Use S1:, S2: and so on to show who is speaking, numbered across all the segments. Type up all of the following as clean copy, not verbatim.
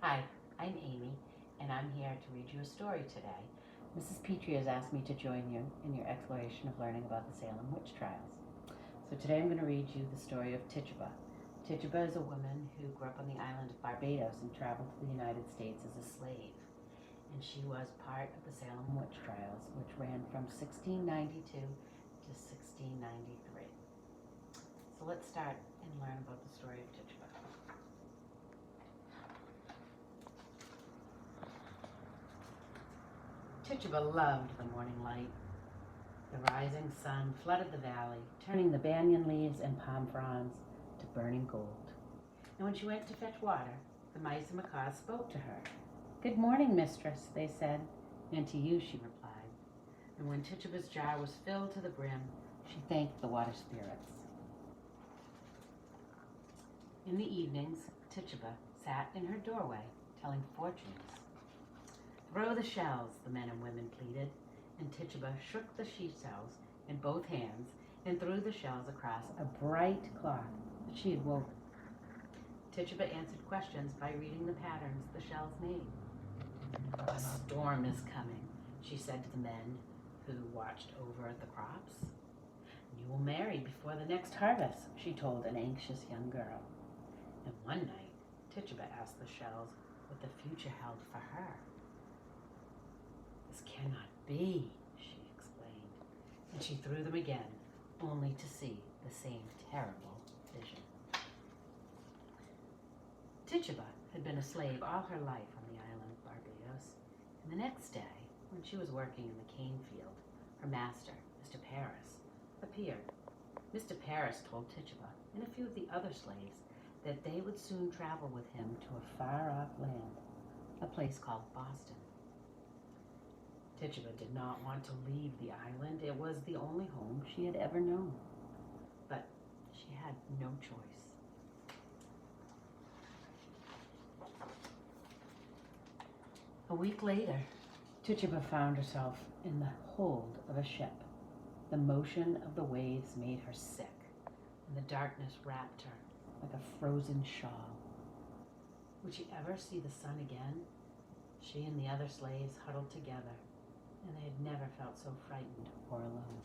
S1: Hi, I'm Amy, and I'm here to read you a story today. Mrs. Petrie has asked me to join you in your exploration of learning about the Salem witch trials. So today I'm going to read you the story of Tituba. Tituba is a woman who grew up on the island of Barbados and traveled to the United States as a slave. And she was part of the Salem witch trials, which ran from 1692 to 1693. So let's start and learn about the story of Tituba. Tituba loved the morning light. The rising sun flooded the valley, turning the banyan leaves and palm fronds to burning gold. And when she went to fetch water, the mice and macaws spoke to her. "Good morning, mistress," they said, "and to you," she replied. And when Tituba's jar was filled to the brim, she thanked the water spirits. In the evenings, Tituba sat in her doorway, telling fortunes. "Throw the shells," the men and women pleaded, and Tituba shook the seashells in both hands and threw the shells across a bright cloth that she had woven. Tituba answered questions by reading the patterns the shells made. "A storm is coming," she said to the men who watched over the crops. "You will marry before the next harvest," she told an anxious young girl. And one night, Tituba asked the shells what the future held for her. "This cannot be," she explained, and she threw them again, only to see the same terrible vision. Tituba had been a slave all her life on the island of Barbados, and the next day, when she was working in the cane field, her master, Mr. Paris, appeared. Mr. Paris told Tituba and a few of the other slaves that they would soon travel with him to a far-off land, a place called Boston. Tituba did not want to leave the island. It was the only home she had ever known. But she had no choice. A week later, Tituba found herself in the hold of a ship. The motion of the waves made her sick, and the darkness wrapped her like a frozen shawl. Would she ever see the sun again? She and the other slaves huddled together, and they had never felt so frightened or alone.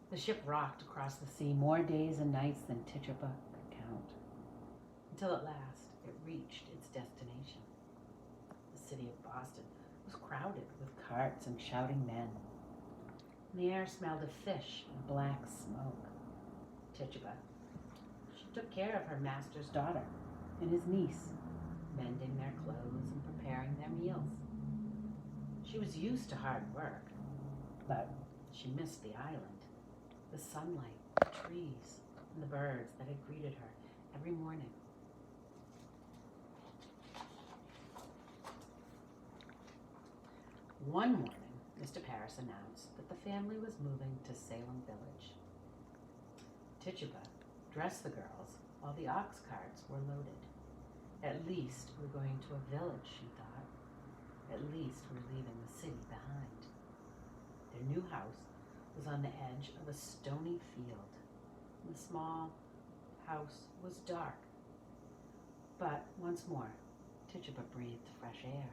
S1: The ship rocked across the sea more days and nights than Tituba could count, until at last it reached its destination. The city of Boston was crowded with carts and shouting men. And the air smelled of fish and black smoke. Tituba, she took care of her master's daughter and his niece, mending their clothes and preparing their meals. She was used to hard work, but she missed the island, the sunlight, the trees, and the birds that had greeted her every morning. One morning, Mr. Paris announced that the family was moving to Salem village. Tituba dressed the girls while the ox carts were loaded. "At least we're going to a village," she thought. "At least we're leaving the city behind." Their new house was on the edge of a stony field. The small house was dark. But once more, Tituba breathed fresh air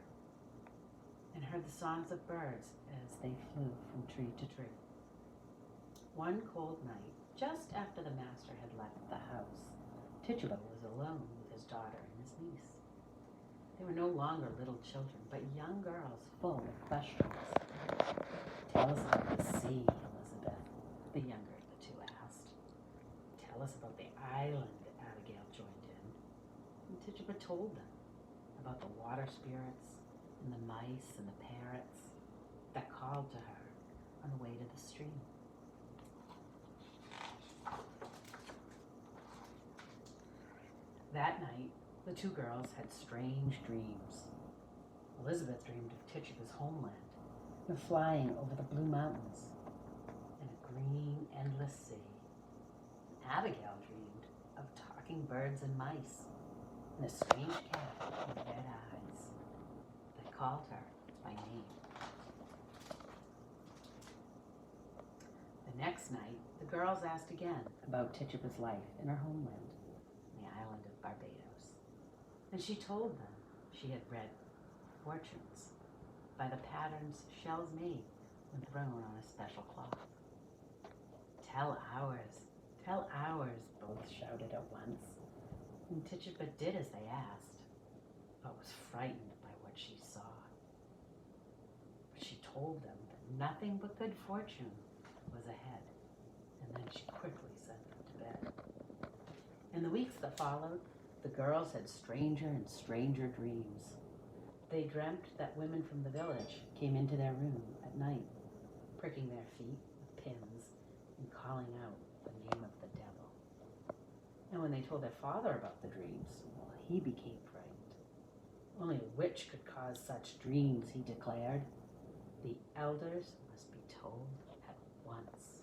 S1: and heard the songs of birds as they flew from tree to tree. One cold night, just after the master had left the house, Tituba was alone with his daughter and his niece. They were no longer little children, but young girls full of questions. "Tell us about the sea, Elizabeth," the younger of the two asked. "Tell us about the island," Abigail joined in. And Tituba told them about the water spirits and the mice and the parrots that called to her on the way to the stream. That night, the two girls had strange dreams. Elizabeth dreamed of Tituba's homeland, of flying over the blue mountains and a green, endless sea. Abigail dreamed of talking birds and mice and a strange cat with red eyes that called her by name. The next night, the girls asked again about Tituba's life in her homeland, the island of Barbados. And she told them she had read fortunes by the patterns shells made when thrown on a special cloth. Tell ours, both shouted at once. And Tituba did as they asked, but was frightened by what she saw. But she told them that nothing but good fortune was ahead, and then she quickly sent them to bed. In the weeks that followed, the girls had stranger and stranger dreams. They dreamt that women from the village came into their room at night, pricking their feet with pins and calling out the name of the devil. And when they told their father about the dreams, well, he became frightened. Only a witch could cause such dreams, he declared. The elders must be told at once.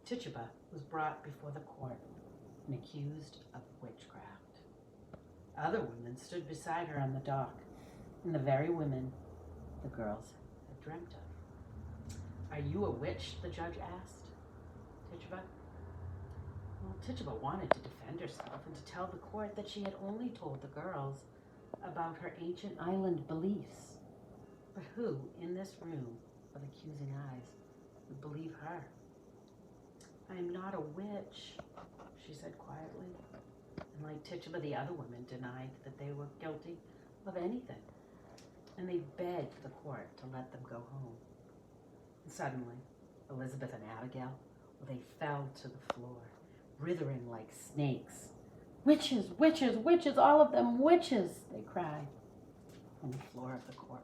S1: Tituba was brought before the court and accused of witchcraft. Other women stood beside her on the dock, and the very women the girls had dreamt of. Are you a witch? The judge asked Tituba. Well, Tituba wanted to defend herself and to tell the court that she had only told the girls about her ancient island beliefs. But who, in this room of accusing eyes, would believe her? I am not a witch, she said quietly. And like Tituba, the other women denied that they were guilty of anything. And they begged the court to let them go home. And suddenly, Elizabeth and Abigail, well, they fell to the floor, writhing like snakes. Witches, witches, witches, all of them witches, they cried on the floor of the courtroom.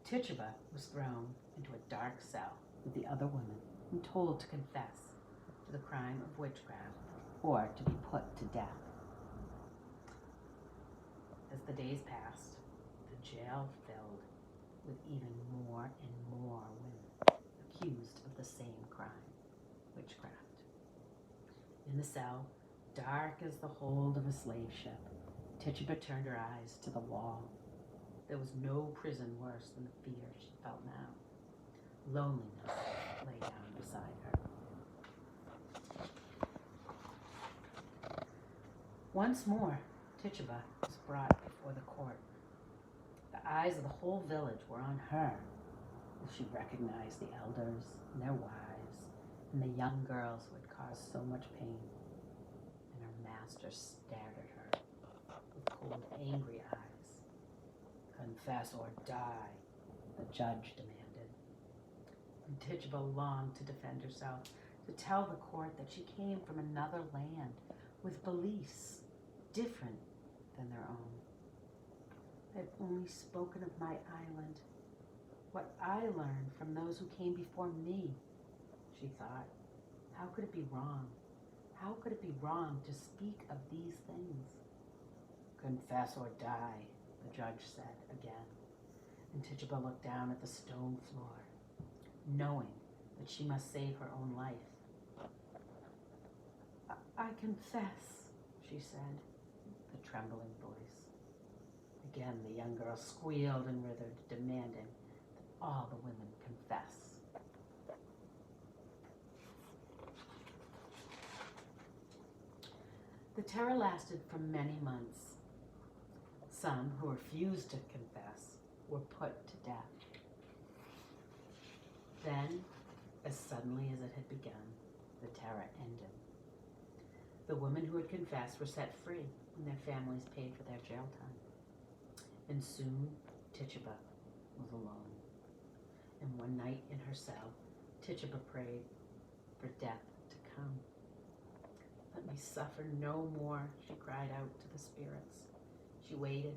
S1: Tituba was thrown into a dark cell with the other women and told to confess to the crime of witchcraft or to be put to death. As the days passed, the jail filled with even more and more women accused of the same crime, witchcraft. In the cell, dark as the hold of a slave ship, Tituba turned her eyes to the wall. There was no prison worse than the fear she felt now. Loneliness lay down beside her. Once more, Tituba was brought before the court. The eyes of the whole village were on her as she recognized the elders and their wives and the young girls who had caused so much pain. And her master stared at her with cold, angry eyes. Confess or die, the judge demanded. And Tituba longed to defend herself, to tell the court that she came from another land with beliefs different than their own. I've only spoken of my island, what I learned from those who came before me, she thought. How could it be wrong? How could it be wrong to speak of these things? Confess or die, the judge said again, and Tituba looked down at the stone floor, knowing that she must save her own life. I confess, she said, with a trembling voice. Again, the young girl squealed and writhed, demanding that all the women confess. The terror lasted for many months. Some who refused to confess were put to death. Then, as suddenly as it had begun, the terror ended. The women who had confessed were set free, and their families paid for their jail time. And soon, Tituba was alone. And one night in her cell, Tituba prayed for death to come. Let me suffer no more, she cried out to the spirits. She waited,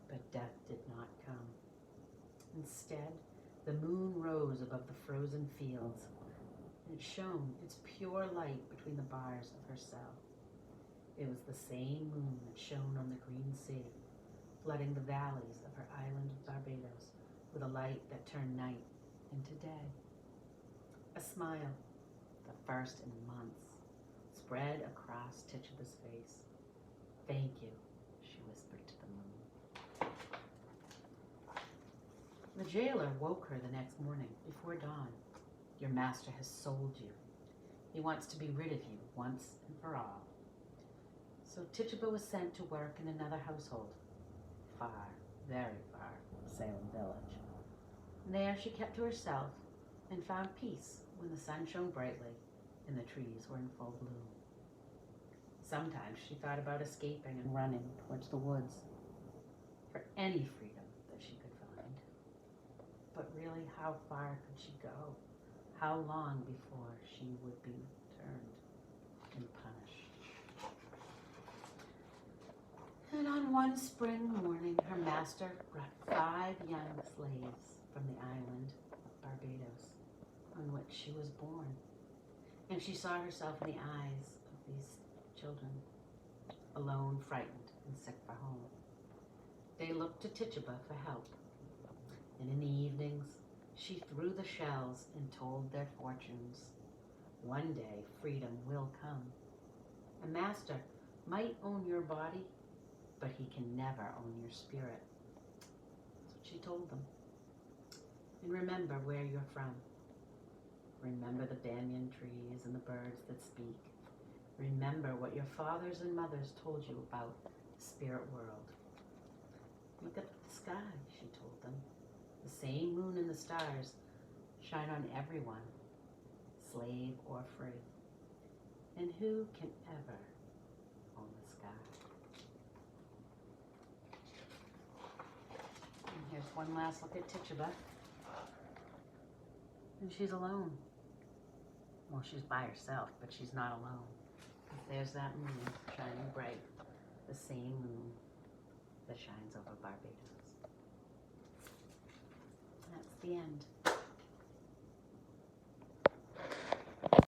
S1: but death did not come. Instead, the moon rose above the frozen fields, and it shone its pure light between the bars of her cell. It was the same moon that shone on the green sea, flooding the valleys of her island of Barbados with a light that turned night into day. A smile, the first in months, spread across Tituba's face. Thank you, she whispered to the moon. The jailer woke her the next morning before dawn. Your master has sold you. He wants to be rid of you once and for all. So Tituba was sent to work in another household, far, very far from Salem village. And there she kept to herself and found peace when the sun shone brightly and the trees were in full bloom. Sometimes she thought about escaping and running towards the woods for any freedom that she could find. But really, how far could she go? How long before she would be returned and punished? And on one spring morning, her master brought 5 young slaves from the island of Barbados on which she was born. And she saw herself in the eyes of these children, alone, frightened, and sick for home. They looked to Tituba for help. And in the evenings, she threw the shells and told their fortunes. One day, freedom will come. A master might own your body, but he can never own your spirit. That's what she told them. And remember where you're from. Remember the banyan trees and the birds that speak. Remember what your fathers and mothers told you about the spirit world. Look at the sky, she told them. The same moon and the stars shine on everyone, slave or free. And who can ever own the sky? And here's one last look at Tituba. And she's alone. Well, she's by herself, but she's not alone. There's that moon shining bright, the same moon that shines over Barbados. That's the end.